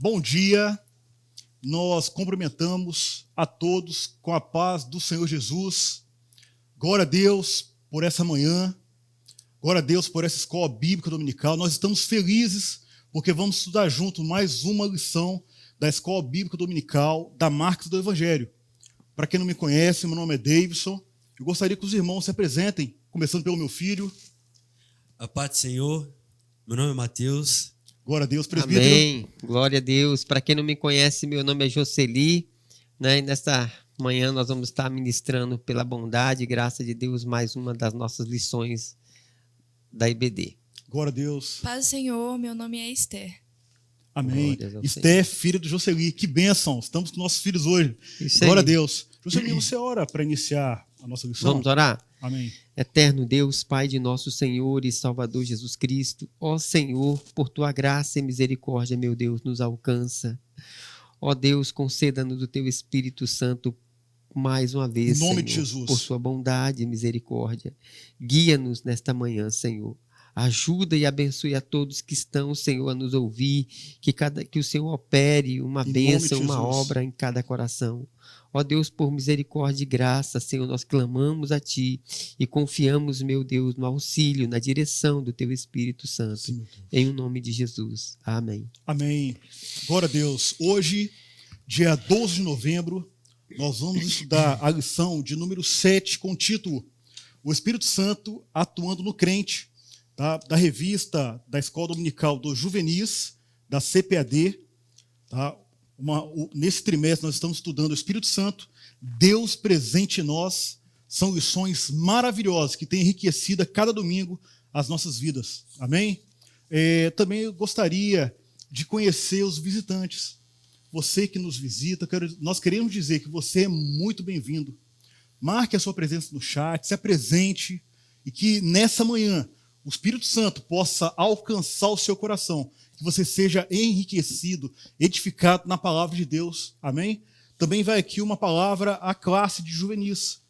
Bom dia, nós cumprimentamos a todos com a paz do Senhor Jesus. Glória a Deus por essa manhã, glória a Deus por essa escola bíblica dominical. Nós estamos felizes porque vamos estudar junto mais uma lição da escola bíblica dominical da Marcos do Evangelho. Para quem não me conhece, meu nome é Davidson. Eu gostaria que os irmãos se apresentem, começando pelo meu filho. A paz do Senhor, meu nome é Mateus. Glória a Deus, presbítero. Amém, glória a Deus. Para quem não me conhece, meu nome é Jocely, né? E nesta manhã nós vamos estar ministrando pela bondade e graça de Deus mais uma das nossas lições da IBD. Glória a Deus. Paz do Senhor, meu nome é Esther. Amém. Glórias ao Esther, filha do Jocely. Que bênção. Estamos com nossos filhos hoje. Isso aí. Glória a Deus. Jocely, você ora para iniciar a nossa lição? Vamos orar? Amém. Eterno Deus, Pai de nosso Senhor e Salvador Jesus Cristo, ó Senhor, por tua graça e misericórdia, meu Deus, nos alcança. Ó Deus, conceda-nos o teu Espírito Santo mais uma vez, Em nome Senhor, de Jesus. por sua bondade e misericórdia. Guia-nos nesta manhã, Senhor. Ajuda e abençoe a todos que estão, Senhor, a nos ouvir, que o Senhor opere uma Em bênção, nome de uma Jesus. obra em cada coração. Ó Deus, por misericórdia e graça, Senhor, nós clamamos a Ti e confiamos, meu Deus, no auxílio, na direção do Teu Espírito Santo. Sim, meu Deus. Em o nome de Jesus. Amém. Amém. Glória a Deus. Hoje, dia 12 de novembro, nós vamos estudar a lição de número 7 com o título O Espírito Santo atuando no crente, tá? Da revista da Escola Dominical dos Juvenis, da CPAD. Tá? Nesse trimestre nós estamos estudando o Espírito Santo, Deus presente em nós. São lições maravilhosas que têm enriquecido a cada domingo as nossas vidas. Amém? Também eu gostaria de conhecer os visitantes. Você que nos visita, nós queremos dizer que você é muito bem-vindo. Marque a sua presença no chat, se apresente e que nessa manhã o Espírito Santo possa alcançar o seu coração, que você seja enriquecido, edificado na palavra de Deus. Amém? Também vai aqui uma palavra à classe de juvenis.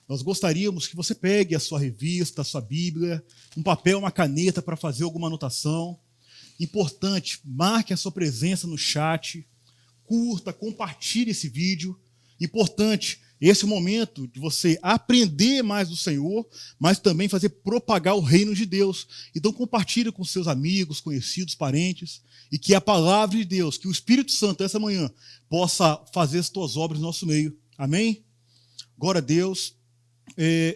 Nós gostaríamos que você pegue a sua revista, a sua Bíblia, um papel, uma caneta para fazer alguma anotação. Importante, marque a sua presença no chat, curta, compartilhe esse vídeo. Importante, esse é o momento de você aprender mais do Senhor, mas também fazer propagar o reino de Deus. Então compartilhe com seus amigos, conhecidos, parentes, e que a palavra de Deus, que o Espírito Santo essa manhã possa fazer as tuas obras no nosso meio. Amém? Glória a Deus.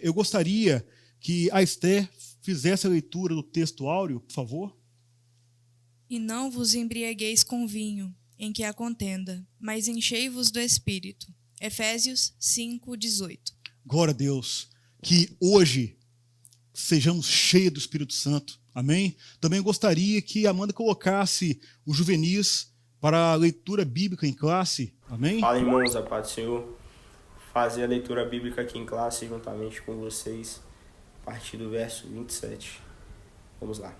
Eu gostaria que a Esther fizesse a leitura do texto áureo, por favor. E não vos embriagueis com vinho, em que há contenda, mas enchei-vos do Espírito. Efésios 5:18. Glória a Deus. Que hoje sejamos cheios do Espírito Santo. Amém? Também gostaria que a Amanda colocasse os juvenis para a leitura bíblica em classe. Amém? Fala, irmãos, a paz do Senhor. Fazer a leitura bíblica aqui em classe juntamente com vocês, a partir do verso 27. Vamos lá.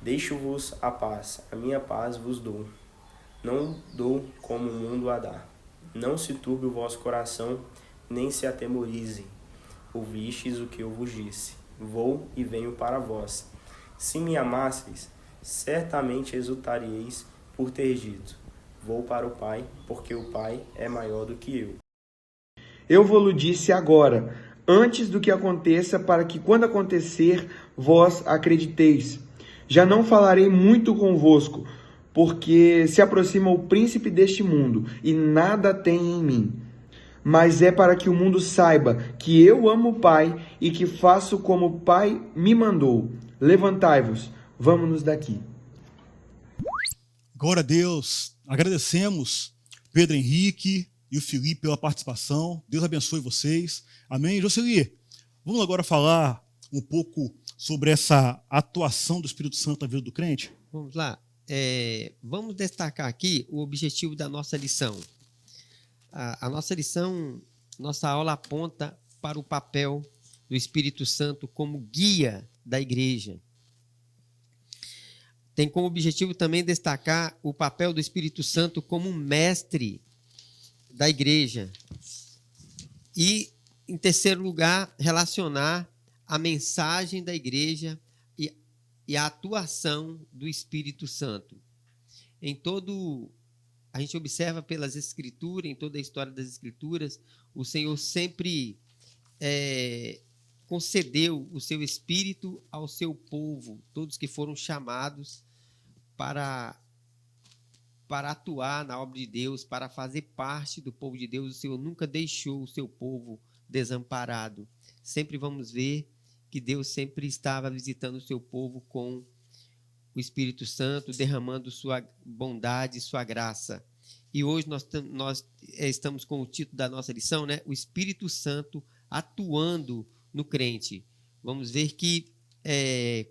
Deixo-vos a paz, a minha paz vos dou. Não dou como o mundo a dá. Não se turbe o vosso coração, nem se atemorizem. Ouvistes o que eu vos disse. Vou e venho para vós. Se me amasseis, certamente exultareis por ter dito. Vou para o Pai, porque o Pai é maior do que eu. Eu vou-lo disse agora, antes do que aconteça, para que quando acontecer, vós acrediteis. Já não falarei muito convosco, porque se aproxima o príncipe deste mundo, e nada tem em mim. Mas é para que o mundo saiba que eu amo o Pai, e que faço como o Pai me mandou. Levantai-vos, vamos-nos daqui. Glória a Deus. Agradecemos Pedro Henrique e o Felipe pela participação. Deus abençoe vocês. Amém? Jocely, vamos agora falar um pouco sobre essa atuação do Espírito Santo na vida do crente? Vamos lá. Vamos destacar aqui o objetivo da nossa lição. A nossa lição, nossa aula aponta para o papel do Espírito Santo como guia da igreja. Tem como objetivo também destacar o papel do Espírito Santo como mestre da igreja. E, em terceiro lugar, relacionar a mensagem da igreja e a atuação do Espírito Santo. Em todo a gente observa pelas Escrituras, em toda a história das Escrituras, o Senhor sempre concedeu o seu Espírito ao seu povo, todos que foram chamados para atuar na obra de Deus, para fazer parte do povo de Deus. O Senhor nunca deixou o seu povo desamparado. Sempre vamos ver que Deus sempre estava visitando o seu povo com o Espírito Santo, derramando sua bondade, sua graça. E hoje nós estamos com o título da nossa lição, né? O Espírito Santo atuando no crente. Vamos ver que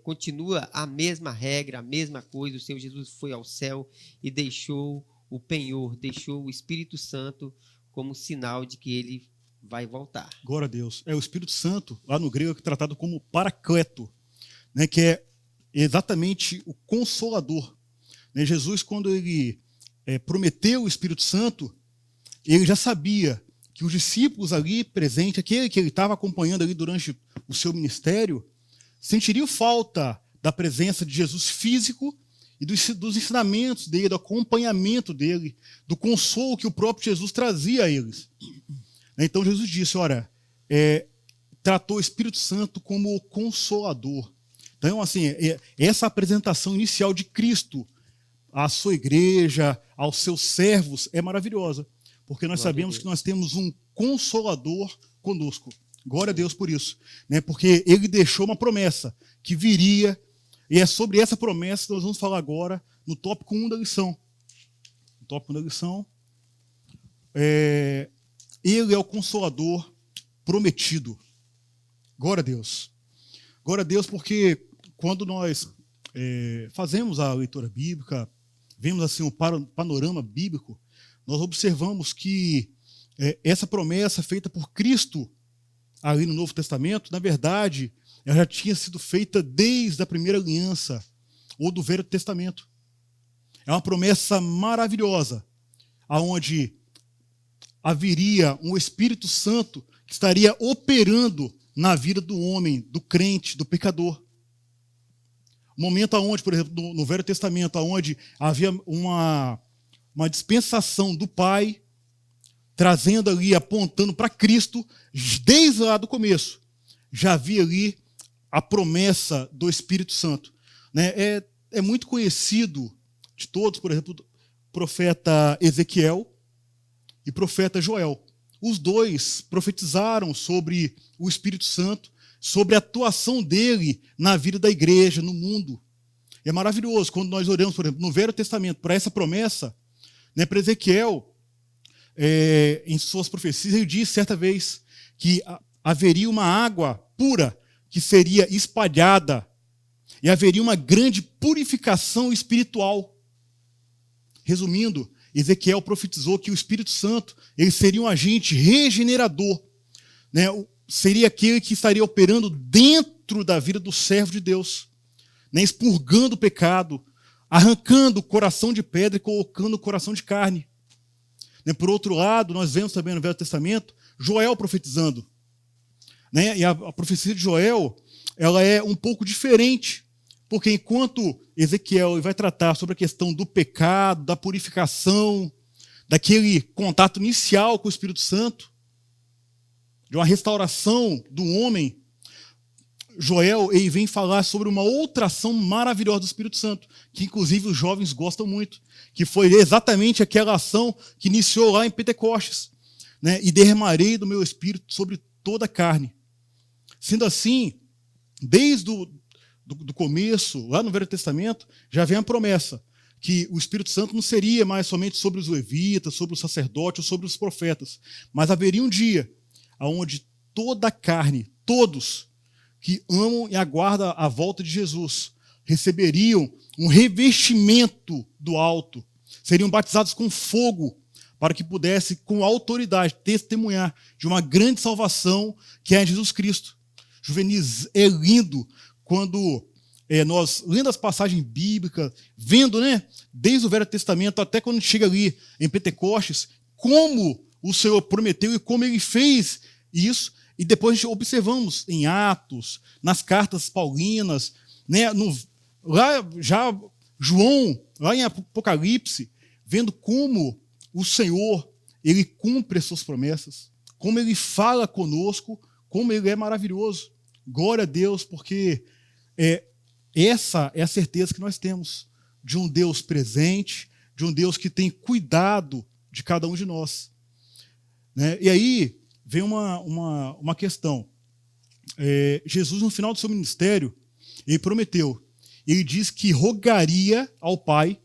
continua a mesma regra, a mesma coisa. O Senhor Jesus foi ao céu e deixou o penhor, deixou o Espírito Santo como sinal de que ele vai voltar. Glória a Deus. O Espírito Santo, lá no grego, é tratado como paracleto, né, que é exatamente o consolador. Né, Jesus, quando ele prometeu o Espírito Santo, ele já sabia que os discípulos ali presentes, aquele que ele estava acompanhando ali durante o seu ministério, sentiriam falta da presença de Jesus físico e dos ensinamentos dele, do acompanhamento dele, do consolo que o próprio Jesus trazia a eles. Então Jesus disse, olha, tratou o Espírito Santo como consolador. Então, assim, essa apresentação inicial de Cristo à sua igreja, aos seus servos, é maravilhosa, porque nós sabemos que nós temos um consolador conosco. Glória a Deus por isso, né? Porque ele deixou uma promessa que viria, e é sobre essa promessa que nós vamos falar agora no tópico 1 da lição. No tópico 1 da lição, ele é o consolador prometido. Glória a Deus. Glória a Deus, porque quando nós fazemos a leitura bíblica, vemos assim um panorama bíblico, nós observamos que essa promessa feita por Cristo ali no Novo Testamento, na verdade, ela já tinha sido feita desde a primeira aliança, ou do Velho Testamento. É uma promessa maravilhosa, onde haveria um Espírito Santo que estaria operando na vida do homem, do crente, do pecador. Momento onde, por exemplo, no Velho Testamento, onde havia uma dispensação do Pai, trazendo ali, apontando para Cristo, desde lá do começo, já havia ali a promessa do Espírito Santo. Né? É muito conhecido de todos, por exemplo, o profeta Ezequiel e o profeta Joel. Os dois profetizaram sobre o Espírito Santo, sobre a atuação dele na vida da igreja, no mundo. É maravilhoso quando nós olhamos, por exemplo, no Velho Testamento, para essa promessa, né, para Ezequiel, em suas profecias, ele disse certa vez que haveria uma água pura que seria espalhada e haveria uma grande purificação espiritual. Resumindo, Ezequiel profetizou que o Espírito Santo ele seria um agente regenerador, né? Seria aquele que estaria operando dentro da vida do servo de Deus, né? Expurgando o pecado, arrancando o coração de pedra e colocando o coração de carne. Por outro lado, nós vemos também no Velho Testamento Joel profetizando. Né? E a profecia de Joel ela é um pouco diferente, porque enquanto Ezequiel vai tratar sobre a questão do pecado, da purificação, daquele contato inicial com o Espírito Santo, de uma restauração do homem, Joel ele vem falar sobre uma outra ação maravilhosa do Espírito Santo, que inclusive os jovens gostam muito, que foi exatamente aquela ação que iniciou lá em Pentecostes, né? E derramarei do meu Espírito sobre toda a carne. Sendo assim, desde do começo, lá no Velho Testamento, já vem a promessa que o Espírito Santo não seria mais somente sobre os levitas, sobre os sacerdotes ou sobre os profetas, mas haveria um dia onde toda a carne, todos que amam e aguardam a volta de Jesus, receberiam um revestimento do alto, seriam batizados com fogo, para que pudesse, com autoridade, testemunhar de uma grande salvação que é Jesus Cristo. Juvenis, é lindo quando nós, lendo as passagens bíblicas, vendo, né, desde o Velho Testamento até quando chega ali em Pentecostes, como o Senhor prometeu e como ele fez isso, e depois observamos em Atos, nas cartas paulinas, né, lá já João, lá em Apocalipse, vendo como o Senhor, ele cumpre as suas promessas, como ele fala conosco, como ele é maravilhoso. Glória a Deus, porque essa é a certeza que nós temos de um Deus presente, de um Deus que tem cuidado de cada um de nós. Né? E aí vem uma questão. Jesus, no final do seu ministério, ele prometeu, ele diz que rogaria ao Pai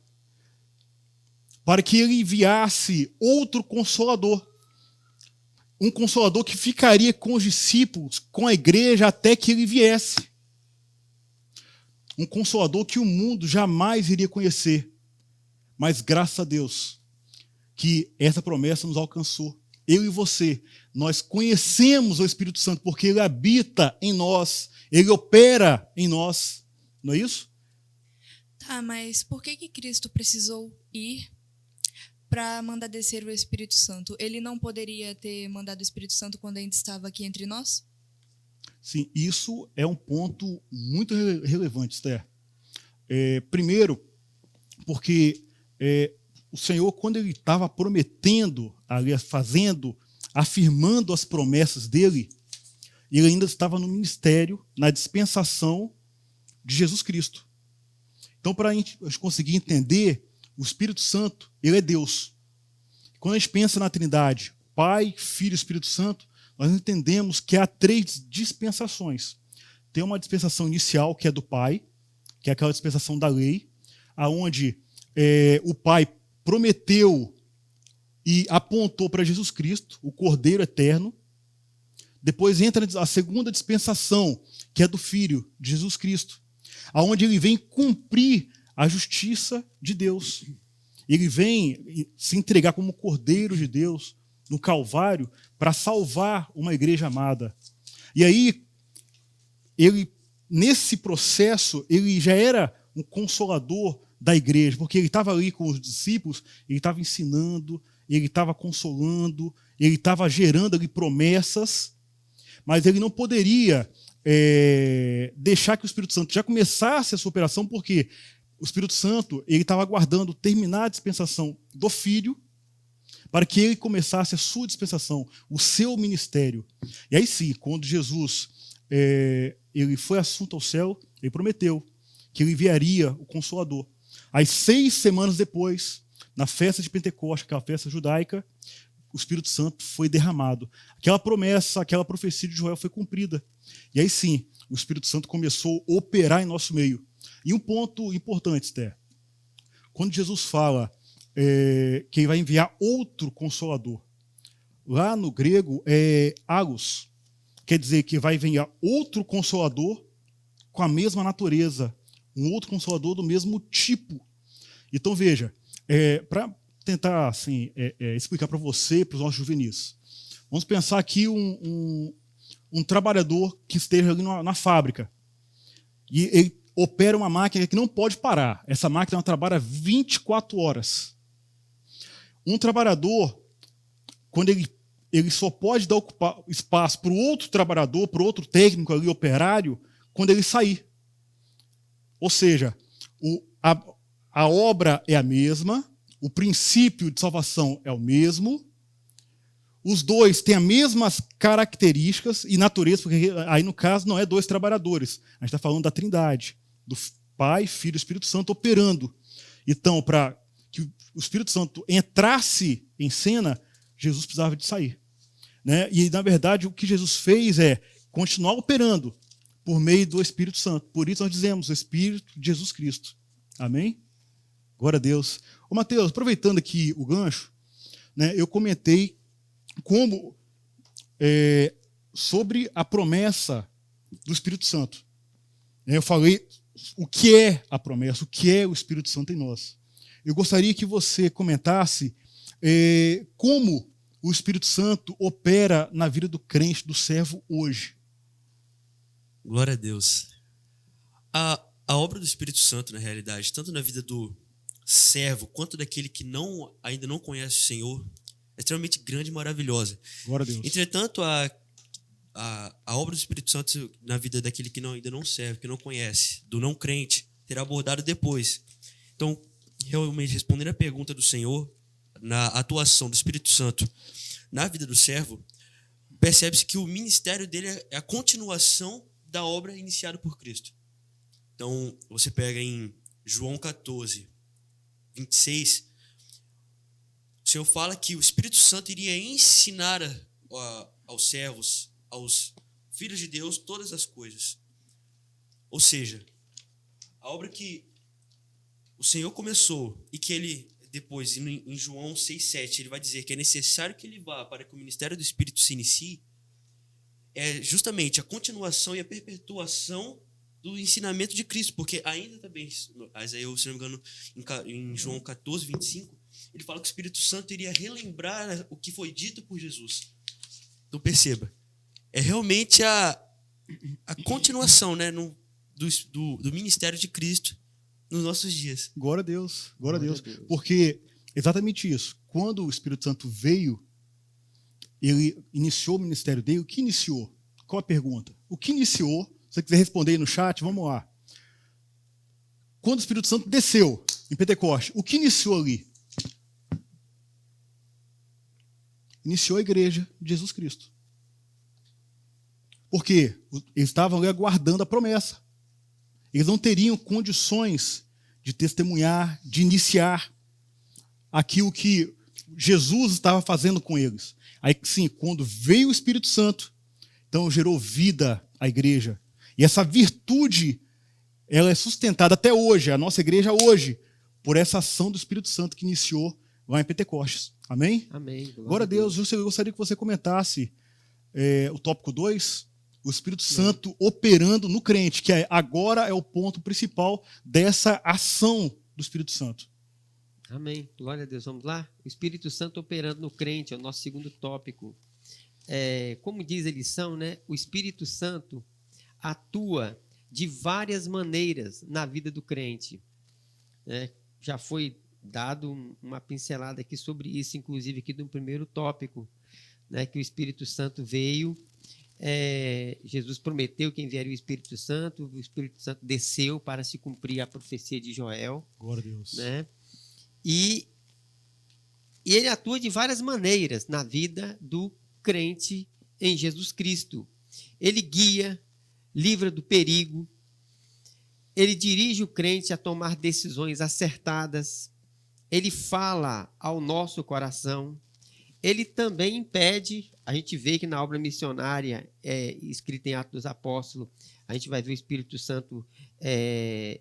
para que ele enviasse outro consolador. Um consolador que ficaria com os discípulos, com a igreja, até que ele viesse. Um consolador que o mundo jamais iria conhecer. Mas graças a Deus, que essa promessa nos alcançou. Eu e você, nós conhecemos o Espírito Santo, porque ele habita em nós, ele opera em nós. Não é isso? Tá, mas por que Cristo precisou ir para mandar descer o Espírito Santo? Ele não poderia ter mandado o Espírito Santo quando ainda estava aqui entre nós? Sim, isso é um ponto muito relevante, Esther. Primeiro, porque o Senhor, quando ele estava prometendo, fazendo, afirmando as promessas dele, ele ainda estava no ministério, na dispensação de Jesus Cristo. Então, para a gente conseguir entender, o Espírito Santo, ele é Deus. Quando a gente pensa na Trindade, Pai, Filho e Espírito Santo, nós entendemos que há 3 dispensações. Tem uma dispensação inicial, que é do Pai, que é aquela dispensação da lei, aonde o Pai prometeu e apontou para Jesus Cristo, o Cordeiro Eterno. Depois entra a segunda dispensação, que é do Filho, de Jesus Cristo, aonde ele vem cumprir a justiça de Deus. Ele vem se entregar como Cordeiro de Deus no Calvário para salvar uma igreja amada. E aí, nesse processo, ele já era um consolador da igreja, porque ele estava ali com os discípulos, ele estava ensinando, ele estava consolando, ele estava gerando ali promessas, mas ele não poderia deixar que o Espírito Santo já começasse a sua operação, porque o Espírito Santo ele estava aguardando terminar a dispensação do Filho, para que ele começasse a sua dispensação, o seu ministério. E aí sim, quando Jesus ele foi assunto ao céu, ele prometeu que ele enviaria o Consolador. Aí 6 semanas depois, na festa de Pentecostes, aquela festa judaica, o Espírito Santo foi derramado. Aquela promessa, aquela profecia de Joel foi cumprida. E aí sim, o Espírito Santo começou a operar em nosso meio. E um ponto importante, Esther, quando Jesus fala que ele vai enviar outro Consolador, lá no grego é agos, quer dizer que vai enviar outro Consolador com a mesma natureza, um outro Consolador do mesmo tipo. Então veja, para tentar assim, explicar para você, para os nossos juvenis, vamos pensar aqui um trabalhador que esteja ali na fábrica e ele opera uma máquina que não pode parar. Essa máquina trabalha 24 horas. Um trabalhador, quando ele só pode dar espaço para o outro trabalhador, para o outro técnico ali, operário, quando ele sair. Ou seja, a obra é a mesma, o princípio de salvação é o mesmo, os dois têm as mesmas características e natureza, porque aí no caso não é 2 trabalhadores, a gente está falando da Trindade, do Pai, Filho e Espírito Santo operando. Então, para que o Espírito Santo entrasse em cena, Jesus precisava de sair. Né? E, na verdade, o que Jesus fez é continuar operando por meio do Espírito Santo. Por isso nós dizemos o Espírito de Jesus Cristo. Amém? Glória a Deus. Ô, Mateus, aproveitando aqui o gancho, né, eu comentei como sobre a promessa do Espírito Santo. Eu falei o que é a promessa, o que é o Espírito Santo em nós. Eu gostaria que você comentasse como o Espírito Santo opera na vida do crente, do servo hoje. Glória a Deus. A obra do Espírito Santo, na realidade, tanto na vida do servo quanto daquele que ainda não conhece o Senhor, é extremamente grande e maravilhosa. Glória a Deus. Entretanto, a obra do Espírito Santo na vida daquele que ainda não serve, que não conhece, do não crente, será abordado depois. Então, realmente, respondendo a pergunta do Senhor, na atuação do Espírito Santo na vida do servo, percebe-se que o ministério dele é a continuação da obra iniciada por Cristo. Então, você pega em João 14, 26, o Senhor fala que o Espírito Santo iria ensinar aos servos, aos filhos de Deus, todas as coisas. Ou seja, a obra que o Senhor começou e que ele, depois, em João 6,7, ele vai dizer que é necessário que ele vá para que o ministério do Espírito se inicie, é justamente a continuação e a perpetuação do ensinamento de Cristo, porque ainda também, se não me engano, em João 14, 25, ele fala que o Espírito Santo iria relembrar o que foi dito por Jesus. Então perceba, é realmente a continuação, né, do ministério de Cristo nos nossos dias. Glória a Deus, glória a Deus. Porque exatamente isso. Quando o Espírito Santo veio, ele iniciou o ministério dele. O que iniciou? Qual a pergunta? O que iniciou? Se você quiser responder aí no chat, vamos lá. Quando o Espírito Santo desceu em Pentecostes, o que iniciou ali? Iniciou a igreja de Jesus Cristo. Porque eles estavam ali aguardando a promessa. Eles não teriam condições de testemunhar, de iniciar aquilo que Jesus estava fazendo com eles. Aí sim, quando veio o Espírito Santo, então gerou vida à igreja. E essa virtude, ela é sustentada até hoje, a nossa igreja hoje, por essa ação do Espírito Santo que iniciou lá em Pentecostes. Amém? Amém. Glória a Deus. Eu gostaria que você comentasse o tópico 2, o Espírito Santo operando no crente, que agora é o ponto principal dessa ação do Espírito Santo. Amém. Glória a Deus. Vamos lá? O Espírito Santo operando no crente é o nosso segundo tópico. Como diz a lição, né? O Espírito Santo atua de várias maneiras na vida do crente. Já foi dado uma pincelada aqui sobre isso, inclusive aqui no primeiro tópico, né? Que o Espírito Santo veio. Jesus prometeu que enviaria o Espírito Santo desceu para se cumprir a profecia de Joel. Glória a Deus. Né? E ele atua de várias maneiras na vida do crente em Jesus Cristo. Ele guia, livra do perigo, ele dirige o crente a tomar decisões acertadas, ele fala ao nosso coração, ele também impede. A gente vê que na obra missionária escrita em Atos dos Apóstolos, a gente vai ver o Espírito Santo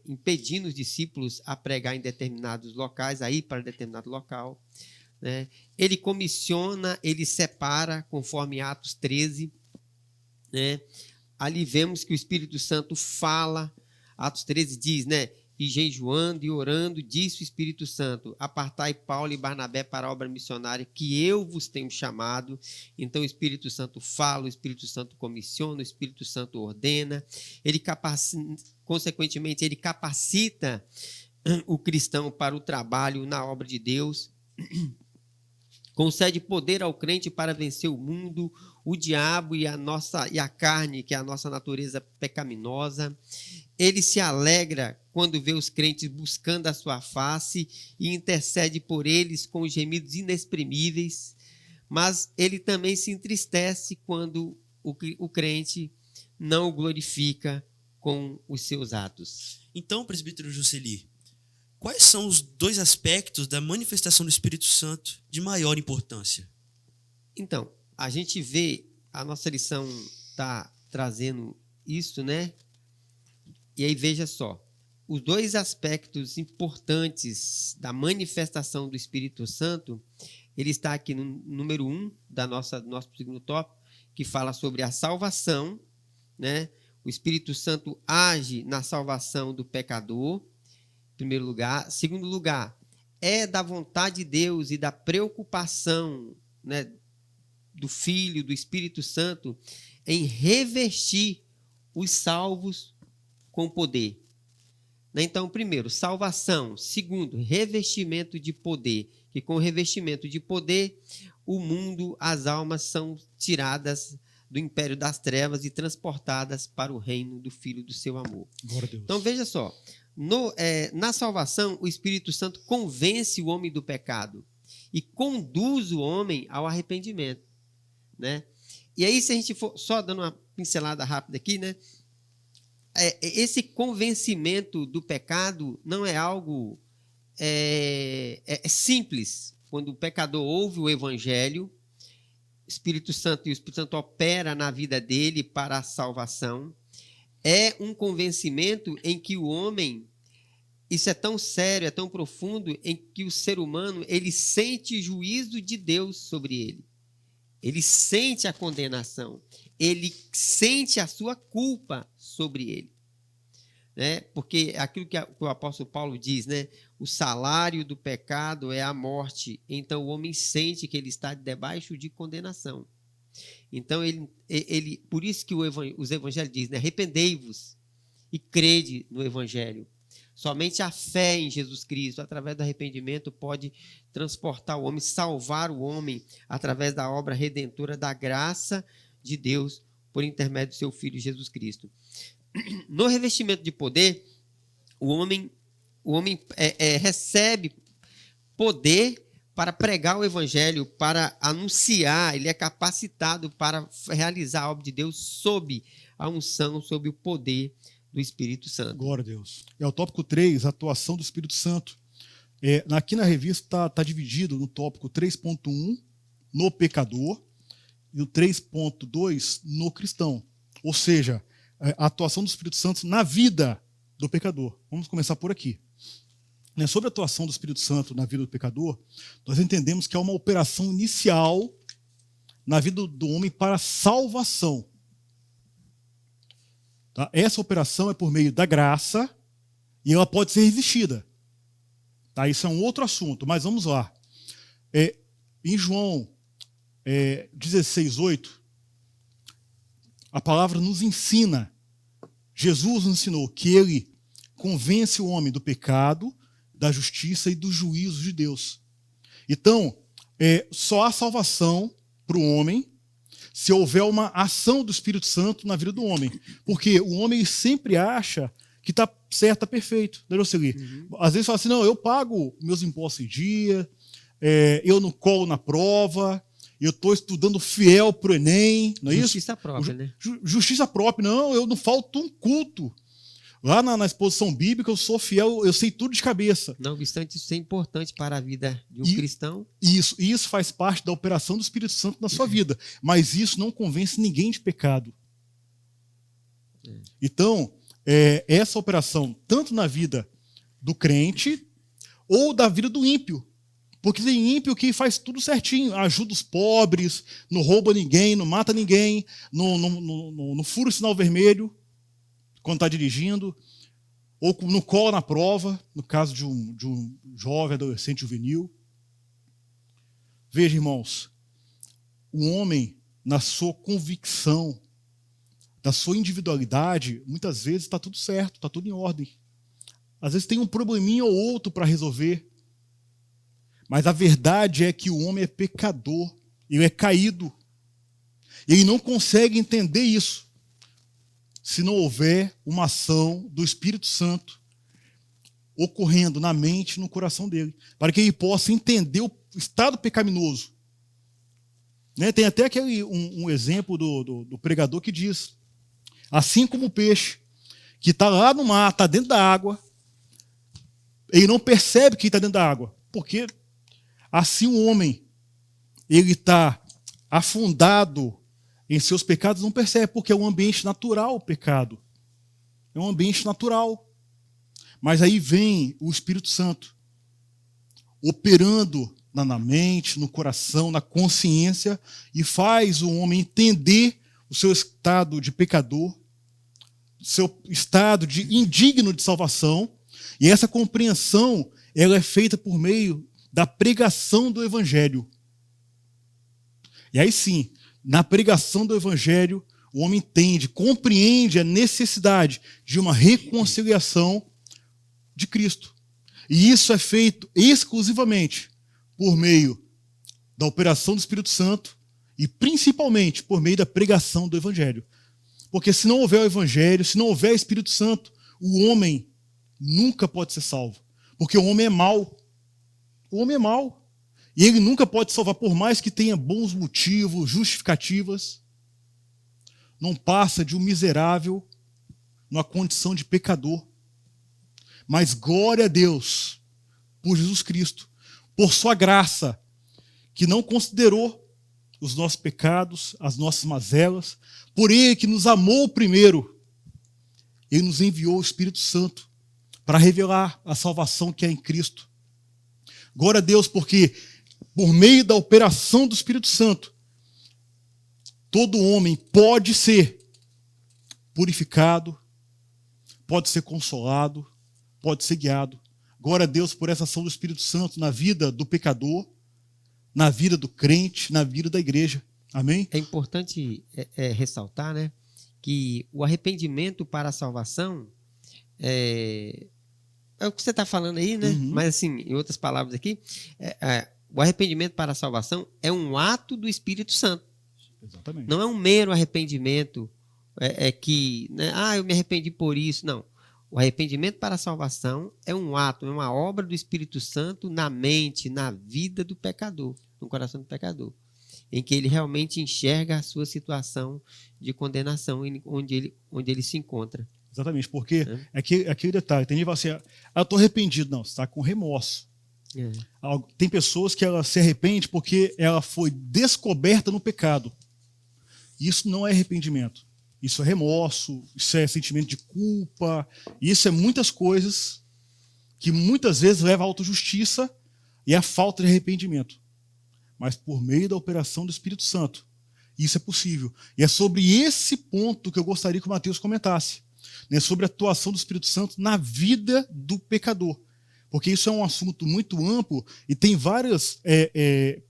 impedindo os discípulos a pregar em determinados locais, a ir para determinado local. Né? Ele comissiona, ele separa, conforme Atos 13. Né? Ali vemos que o Espírito Santo fala. Atos 13 diz, né? E jejuando e orando, disse o Espírito Santo: apartai Paulo e Barnabé para a obra missionária que eu vos tenho chamado. Então o Espírito Santo fala, o Espírito Santo comissiona, o Espírito Santo ordena, consequentemente ele capacita o cristão para o trabalho na obra de Deus, concede poder ao crente para vencer o mundo, o diabo e a carne, que é a nossa natureza pecaminosa. Ele se alegra quando vê os crentes buscando a sua face e intercede por eles com gemidos inexprimíveis, mas ele também se entristece quando o crente não o glorifica com os seus atos. Então, presbítero Jusceli, quais são os dois aspectos da manifestação do Espírito Santo de maior importância? Então, a gente vê, a nossa lição está trazendo isso, né? E aí, veja só, os dois aspectos importantes da manifestação do Espírito Santo, ele está aqui no número 1 do nosso segundo tópico, que fala sobre a salvação, né? O Espírito Santo age na salvação do pecador, em primeiro lugar. Segundo lugar, é da vontade de Deus e da preocupação, né, do Filho, do Espírito Santo, em revestir os salvos com poder. Então, primeiro, salvação. Segundo, revestimento de poder. Que com revestimento de poder, o mundo, as almas são tiradas do império das trevas e transportadas para o reino do Filho do seu amor. Glória a Deus. Então, veja só. Na salvação, o Espírito Santo convence o homem do pecado e conduz o homem ao arrependimento, né? E aí, se a gente for só dando uma pincelada rápida aqui, né? Esse convencimento do pecado não é algo simples. Quando o pecador ouve o Evangelho, o Espírito Santo opera na vida dele para a salvação. É um convencimento em que o homem, isso é tão sério, é tão profundo, em que o ser humano, ele sente juízo de Deus sobre ele. Ele sente a condenação. Ele sente a sua culpa sobre ele. Né? Porque aquilo que o apóstolo Paulo diz, né? O salário do pecado é a morte. Então o homem sente que ele está debaixo de condenação. Então, por isso que os evangelhos dizem, né? Arrependei-vos e crede no evangelho. Somente a fé em Jesus Cristo, através do arrependimento, pode transportar o homem, salvar o homem, através da obra redentora da graça de Deus, por intermédio do seu Filho Jesus Cristo. No revestimento de poder, o homem recebe poder para pregar o evangelho, para anunciar, ele é capacitado para realizar a obra de Deus sob a unção, sob o poder do Espírito Santo. Glória a Deus. O tópico 3, a atuação do Espírito Santo. Aqui na revista está dividido no tópico 3.1, no pecador, e o 3.2, no cristão. Ou seja, a atuação do Espírito Santo na vida do pecador. Vamos começar por aqui. Sobre a atuação do Espírito Santo na vida do pecador, nós entendemos que é uma operação inicial na vida do homem para salvação. Tá? Essa operação é por meio da graça e ela pode ser resistida. Tá? Isso é um outro assunto, mas vamos lá. Em João 16:8, a palavra nos ensina, Jesus nos ensinou que ele convence o homem do pecado, da justiça e do juízo de Deus. Então, só há salvação para o homem se houver uma ação do Espírito Santo na vida do homem. Porque o homem sempre acha que está certo, está perfeito. Né, Jocely? Às vezes fala assim, não, eu pago meus impostos em dia, eu não colo na prova, eu estou estudando fiel para o Enem, não é isso? Justiça própria, né? Justiça própria, não, eu não falto um culto. Lá na exposição bíblica eu sou fiel, eu sei tudo de cabeça. Não obstante, isso é importante para a vida de um cristão. Isso faz parte da operação do Espírito Santo na sua vida. Mas isso não convence ninguém de pecado. Então, essa operação, tanto na vida do crente ou da vida do ímpio. Porque tem ímpio que faz tudo certinho, ajuda os pobres, não rouba ninguém, não mata ninguém, não fura o sinal vermelho quando está dirigindo, ou não cola na prova, no caso de um jovem, adolescente, juvenil. Veja, irmãos, o homem, na sua convicção, da sua individualidade, muitas vezes está tudo certo, está tudo em ordem. Às vezes tem um probleminha ou outro para resolver, mas a verdade é que o homem é pecador, ele é caído, ele não consegue entender isso se não houver uma ação do Espírito Santo ocorrendo na mente e no coração dele, para que ele possa entender o estado pecaminoso. Né? Tem até um exemplo do pregador que diz, assim como o peixe, que está lá no mar, está dentro da água, ele não percebe que está dentro da água, porque assim o homem, ele está afundado em seus pecados, não percebe, porque é um ambiente natural o pecado. É um ambiente natural. Mas aí vem o Espírito Santo, operando na mente, no coração, na consciência, e faz o homem entender o seu estado de pecador, o seu estado de indigno de salvação, e essa compreensão ela é feita por meio da pregação do Evangelho. E aí sim, na pregação do Evangelho, o homem entende, compreende a necessidade de uma reconciliação de Cristo. E isso é feito exclusivamente por meio da operação do Espírito Santo e principalmente por meio da pregação do Evangelho. Porque se não houver o Evangelho, se não houver o Espírito Santo, o homem nunca pode ser salvo. Porque o homem é mau. O homem é mau. E ele nunca pode salvar, por mais que tenha bons motivos, justificativas. Não passa de um miserável numa condição de pecador. Mas glória a Deus por Jesus Cristo, por sua graça, que não considerou os nossos pecados, as nossas mazelas, por Ele que nos amou primeiro. Ele nos enviou o Espírito Santo para revelar a salvação que é em Cristo. Glória a Deus, porque por meio da operação do Espírito Santo, todo homem pode ser purificado, pode ser consolado, pode ser guiado. Glória a Deus por essa ação do Espírito Santo na vida do pecador, na vida do crente, na vida da igreja. Amém? É importante ressaltar, né, que o arrependimento para a salvação é o que você está falando aí, né? Uhum. Mas, assim, em outras palavras aqui, o arrependimento para a salvação é um ato do Espírito Santo. Exatamente. Não é um mero arrependimento que, né, eu me arrependi por isso. Não. O arrependimento para a salvação é um ato, é uma obra do Espírito Santo na mente, na vida do pecador, no coração do pecador, em que ele realmente enxerga a sua situação de condenação onde ele se encontra. Exatamente, porque aquele detalhe, tem gente que fala assim, eu estou arrependido. Não, você está com remorso. Tem pessoas que ela se arrepende porque ela foi descoberta no pecado. Isso não é arrependimento. Isso é remorso, isso é sentimento de culpa, isso é muitas coisas que muitas vezes levam à autojustiça e à falta de arrependimento. Mas por meio da operação do Espírito Santo, isso é possível. E é sobre esse ponto que eu gostaria que o Mateus comentasse, né, sobre a atuação do Espírito Santo na vida do pecador. Porque isso é um assunto muito amplo e tem várias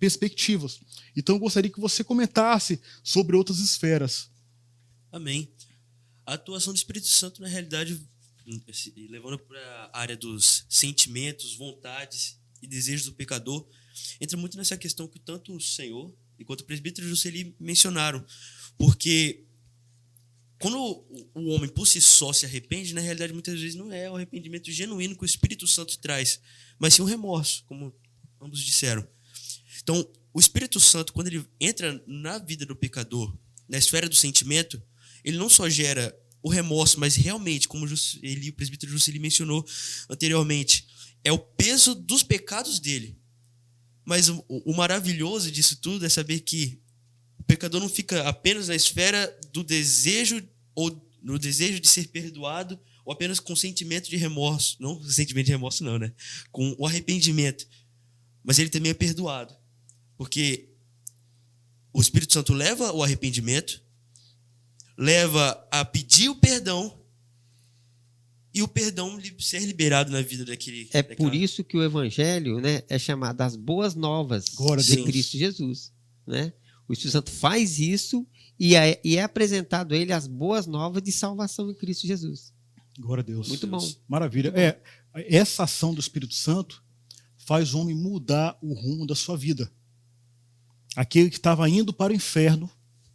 perspectivas. Então eu gostaria que você comentasse sobre outras esferas. Amém. A atuação do Espírito Santo, na realidade, levando para a área dos sentimentos, vontades e desejos do pecador, entra muito nessa questão que tanto o Senhor e quanto o presbítero Juscelino mencionaram. Porque quando o homem por si só se arrepende, na realidade, muitas vezes não é o arrependimento genuíno que o Espírito Santo traz, mas sim um remorso, como ambos disseram. Então, o Espírito Santo, quando ele entra na vida do pecador, na esfera do sentimento, ele não só gera o remorso, mas realmente, como o presbítero Juscelino mencionou anteriormente, é o peso dos pecados dele. Mas o maravilhoso disso tudo é saber que o pecador não fica apenas na esfera do desejo ou no desejo de ser perdoado ou apenas com sentimento de remorso. Não sentimento de remorso não, né? Com o arrependimento. Mas ele também é perdoado. Porque o Espírito Santo leva o arrependimento, leva a pedir o perdão e o perdão ser liberado na vida daquele... Por isso que o Evangelho, né, é chamado as boas novas de Cristo Jesus. Né? O Espírito Santo faz isso e é apresentado a ele as boas novas de salvação em Cristo Jesus. Glória a Deus. Muito bom. Maravilha. Essa ação do Espírito Santo faz o homem mudar o rumo da sua vida. Aquele que estava indo para o inferno,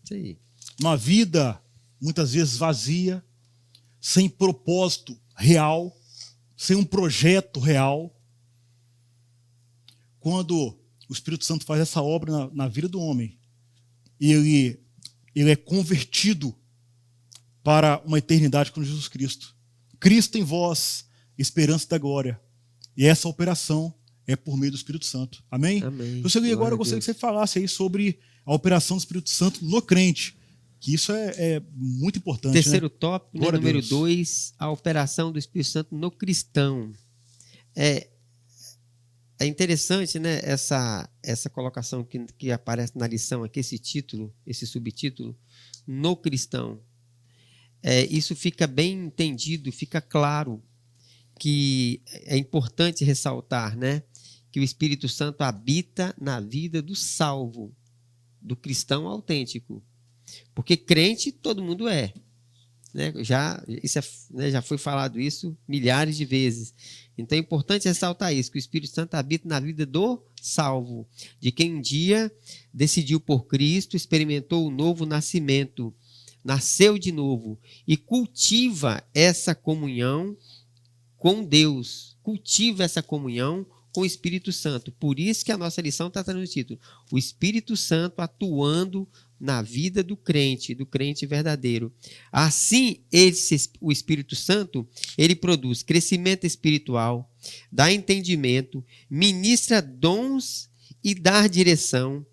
Sim. uma vida muitas vezes vazia, sem propósito real, sem um projeto real. Quando o Espírito Santo faz essa obra na vida do homem, ele é convertido para uma eternidade com Jesus Cristo. Cristo em vós, esperança da glória. E essa operação é por meio do Espírito Santo. Amém? Amém. Agora eu gostaria que você falasse aí sobre a operação do Espírito Santo no crente. Que isso é muito importante. Terceiro, né? Tópico, né, número 2, a operação do Espírito Santo no cristão. É interessante, né, essa colocação que aparece na lição aqui, esse título, esse subtítulo, no cristão. Isso fica bem entendido, fica claro que é importante ressaltar, né, que o Espírito Santo habita na vida do salvo, do cristão autêntico. Porque crente todo mundo é. Né? Já foi falado isso milhares de vezes. Então é importante ressaltar isso, que o Espírito Santo habita na vida do salvo, de quem um dia decidiu por Cristo, experimentou o novo nascimento, nasceu de novo e cultiva essa comunhão com Deus. Cultiva essa comunhão com o Espírito Santo. Por isso que a nossa lição está trazendo o título: o Espírito Santo atuando na vida do crente verdadeiro. Assim, o Espírito Santo, ele produz crescimento espiritual, dá entendimento, ministra dons e dá direção.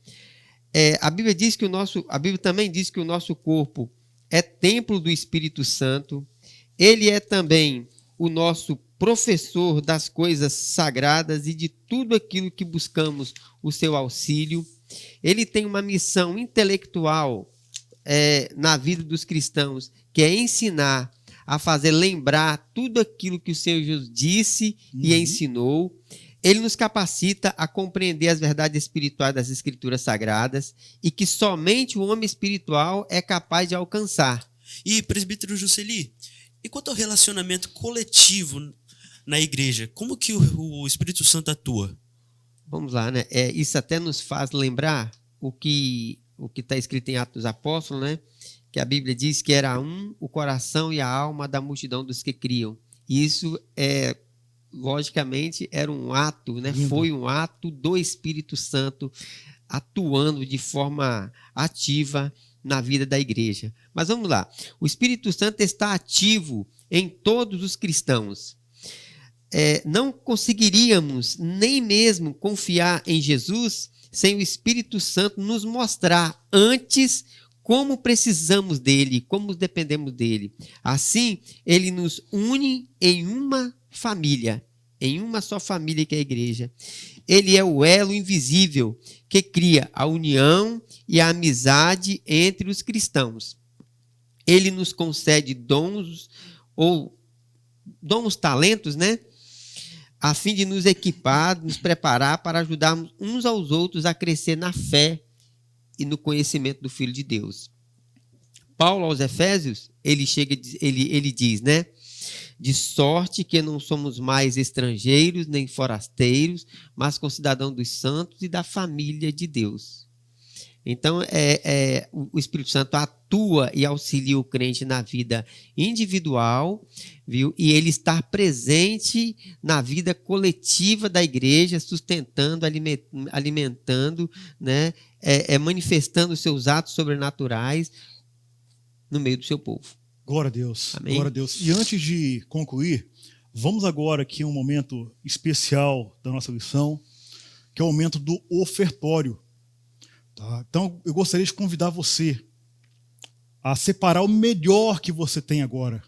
A Bíblia também diz que o nosso corpo é templo do Espírito Santo. Ele é também o nosso professor das coisas sagradas e de tudo aquilo que buscamos o seu auxílio. Ele tem uma missão intelectual na vida dos cristãos, que é ensinar a fazer lembrar tudo aquilo que o Senhor Jesus disse e ensinou. Ele nos capacita a compreender as verdades espirituais das Escrituras Sagradas e que somente o homem espiritual é capaz de alcançar. E, presbítero Jusceli, e quanto ao relacionamento coletivo na igreja, como que o Espírito Santo atua? Vamos lá, né? Isso até nos faz lembrar o que está escrito em Atos dos Apóstolos, né? Que a Bíblia diz que era o coração e a alma da multidão dos que criam. Isso logicamente, era um ato, né? Foi um ato do Espírito Santo atuando de forma ativa na vida da igreja. Mas vamos lá. O Espírito Santo está ativo em todos os cristãos. Não conseguiríamos nem mesmo confiar em Jesus sem o Espírito Santo nos mostrar antes como precisamos dele, como dependemos dele. Assim, ele nos une em uma família, em uma só família que é a igreja. Ele é o elo invisível que cria a união e a amizade entre os cristãos. Ele nos concede dons, talentos, né? A fim de nos equipar, nos preparar para ajudarmos uns aos outros a crescer na fé e no conhecimento do Filho de Deus. Paulo aos Efésios, ele diz, né? De sorte que não somos mais estrangeiros nem forasteiros, mas concidadãos dos santos e da família de Deus. Então, o Espírito Santo atua e auxilia o crente na vida individual, viu? E ele está presente na vida coletiva da igreja, sustentando, alimentando, né? Manifestando os seus atos sobrenaturais no meio do seu povo. Glória a Deus. Amém? Glória a Deus. E antes de concluir, vamos agora aqui a um momento especial da nossa lição, que é o momento do ofertório. Tá? Então, eu gostaria de convidar você a separar o melhor que você tem agora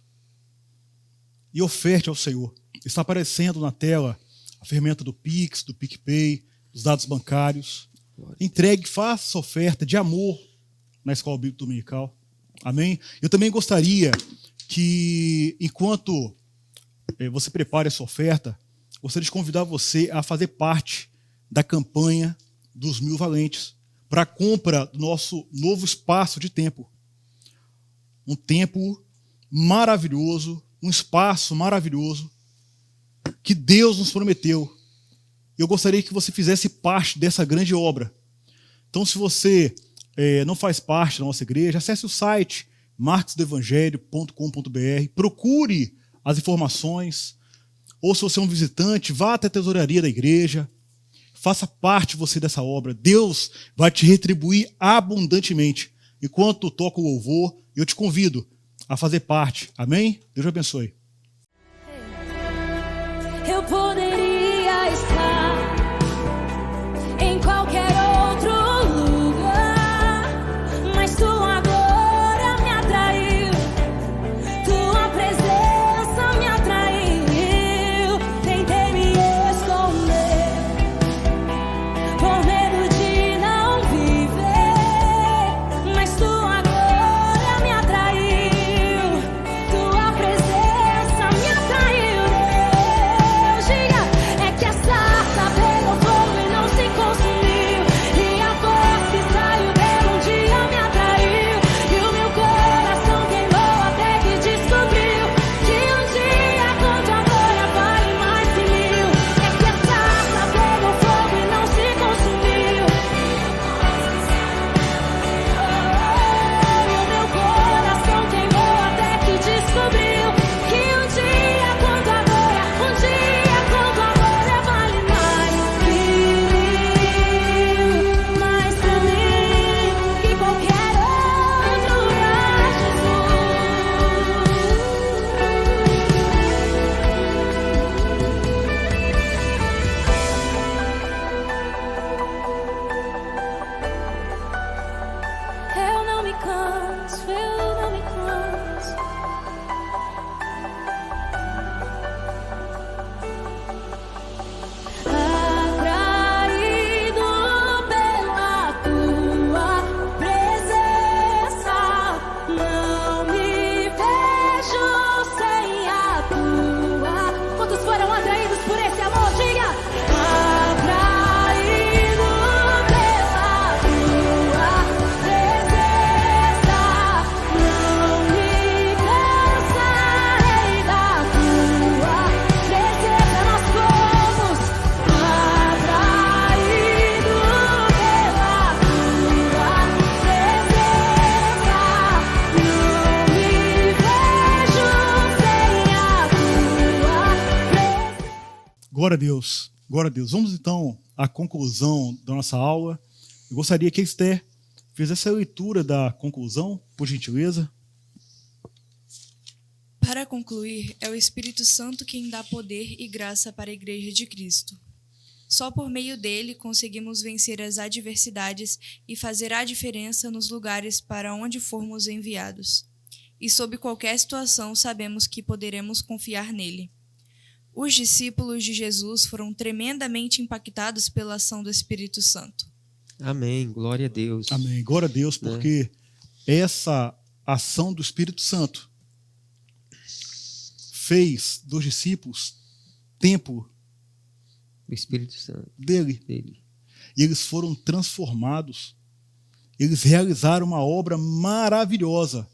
e oferte ao Senhor. Está aparecendo na tela a ferramenta do Pix, do PicPay, dos dados bancários. Entregue, faça essa oferta de amor na Escola Bíblica Dominical. Amém? Eu também gostaria que, enquanto você prepara essa oferta, gostaria de convidar você a fazer parte da campanha dos 1000 valentes para a compra do nosso novo espaço de templo. Um templo maravilhoso, um espaço maravilhoso que Deus nos prometeu. Eu gostaria que você fizesse parte dessa grande obra. Então, se você não faz parte da nossa igreja, acesse o site marcosdoevangelho.com.br, procure as informações, ou se você é um visitante, vá até a tesouraria da igreja, faça parte você dessa obra. Deus vai te retribuir abundantemente. Enquanto toca o louvor, eu te convido a fazer parte. Amém? Deus te abençoe. Eu poderia estar em qualquer outro lugar, mas tu agora me atraiu, tua presença me atraiu. Tentei me esconder por medo de não viver, mas tu agora me atraiu, tua presença me atraiu. Deus, diga, Glória a Deus. Glória a Deus. Vamos então à conclusão da nossa aula. Eu gostaria que a Esther fizesse a leitura da conclusão, por gentileza. Para concluir, é o Espírito Santo quem dá poder e graça para a Igreja de Cristo. Só por meio dele conseguimos vencer as adversidades e fazer a diferença nos lugares para onde formos enviados. E sob qualquer situação sabemos que poderemos confiar nele. Os discípulos de Jesus foram tremendamente impactados pela ação do Espírito Santo. Amém. Glória a Deus. Amém. Glória a Deus, porque essa ação do Espírito Santo fez dos discípulos templo O Espírito Santo dele. dele. E eles foram transformados. Eles realizaram uma obra maravilhosa.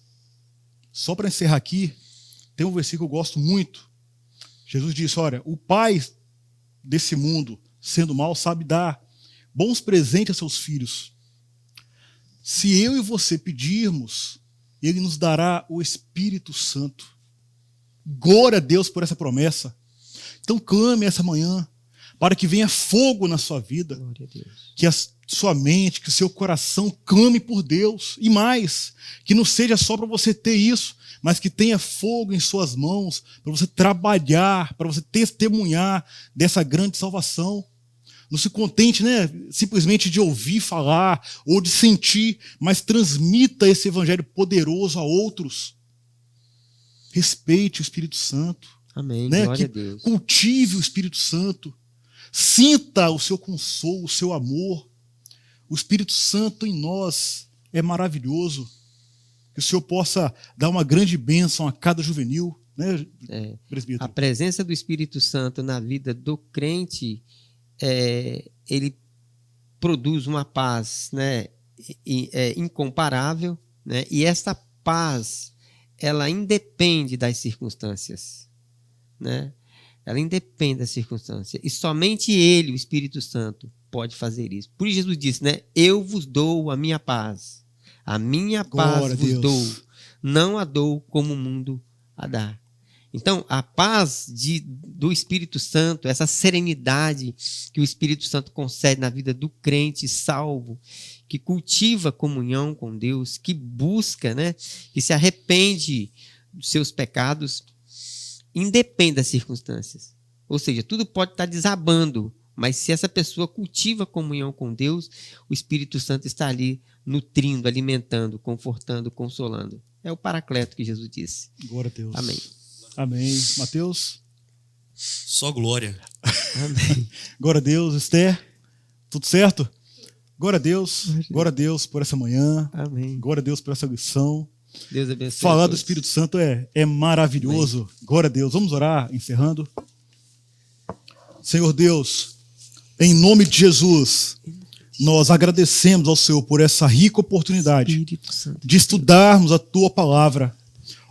Só para encerrar aqui, tem um versículo que eu gosto muito. Jesus disse, olha, o pai desse mundo, sendo mau, sabe dar bons presentes a seus filhos. Se eu e você pedirmos, ele nos dará o Espírito Santo. Glória a Deus por essa promessa. Então clame essa manhã, para que venha fogo na sua vida. Glória a Deus. Que a sua mente, que o seu coração clame por Deus. E mais, que não seja só para você ter isso, mas que tenha fogo em suas mãos, para você trabalhar, para você testemunhar dessa grande salvação. Não se contente, simplesmente de ouvir falar ou de sentir, mas transmita esse evangelho poderoso a outros. Respeite o Espírito Santo. Amém. Que Glória a Deus. cultive o Espírito Santo. Sinta o seu consolo, o seu amor. O Espírito Santo em nós é maravilhoso. Que o Senhor possa dar uma grande bênção a cada juvenil, presbítero? A presença do Espírito Santo na vida do crente, ele produz uma paz, incomparável, e essa paz, ela independe das circunstâncias, Ela independe das circunstâncias. E somente ele, o Espírito Santo, pode fazer isso. Por isso Jesus disse, eu vos dou a minha paz. A minha paz vos dou. Não a dou como o mundo a dá. Então, a paz do Espírito Santo, essa serenidade que o Espírito Santo concede na vida do crente salvo, que cultiva comunhão com Deus, que busca, que se arrepende dos seus pecados, independe das circunstâncias. Ou seja, tudo pode estar desabando, mas se essa pessoa cultiva comunhão com Deus, o Espírito Santo está ali nutrindo, alimentando, confortando, consolando. É o Paracleto que Jesus disse. Glória a Deus. Amém. Amém. Mateus? Só glória. Amém. Glória a Deus. Esther? Tudo certo? Glória a Deus. Glória a Deus por essa manhã. Amém. Glória a Deus por essa lição. Deus abençoe. Falar do Espírito Santo é maravilhoso. Amém. Glória a Deus. Vamos orar, encerrando. Senhor Deus, em nome de Jesus, nós agradecemos ao Senhor por essa rica oportunidade de estudarmos a Tua Palavra.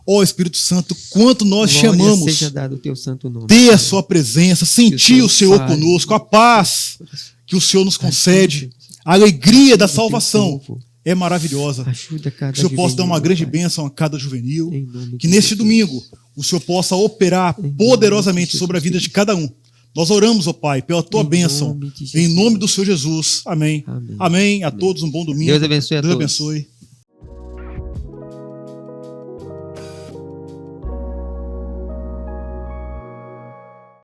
Ó Espírito Santo, quanto nós Glória chamamos seja dado o teu santo nome. ter a Sua presença, sentir o Senhor fale. conosco, a paz que o Senhor nos concede, a alegria da salvação é maravilhosa. Ajuda cada Que o Senhor possa dar uma juvenil, grande Pai. bênção a cada juvenil. Em nome Que de neste Jesus. domingo o Senhor possa operar Em nome poderosamente de sobre a vida Jesus. de cada um. Nós oramos, ó Pai, pela Tua Em bênção. nome de Em Jesus. nome do Senhor Jesus. Amém. Amém. Amém. A todos um bom domingo. Deus abençoe a Deus todos. abençoe.